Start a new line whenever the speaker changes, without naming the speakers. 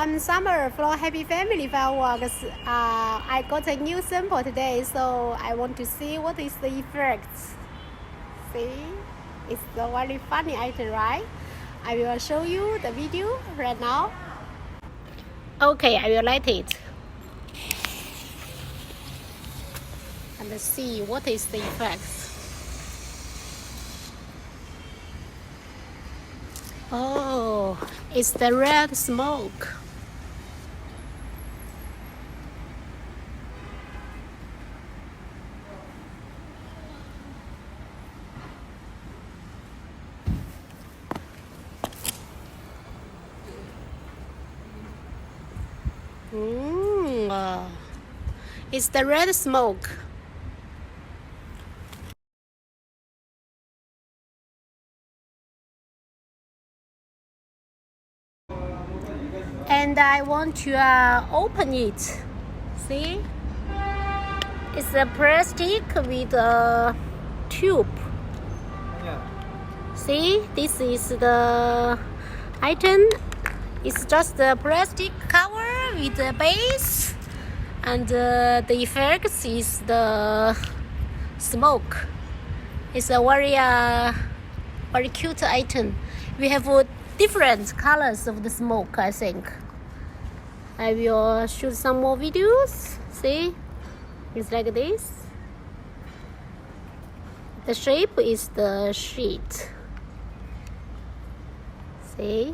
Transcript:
I'm Summer from Happy Family Fireworks. I got a new sample today, so I want to see what is the effect. See, it's a very funny item, right? I will show you the video right now. Okay, I will light it and see what is the effect. Oh, it's the red smoke. It's the red smoke. And I want to open it. See? It's a plastic with a tube.
Yeah.
See? This is the item. It's just a plastic cover with a base. And the effect is the smoke. It's a very cute item. We have different colors of the smoke, I think. I will shoot some more videos. See? It's like this. The shape is the sheet. See?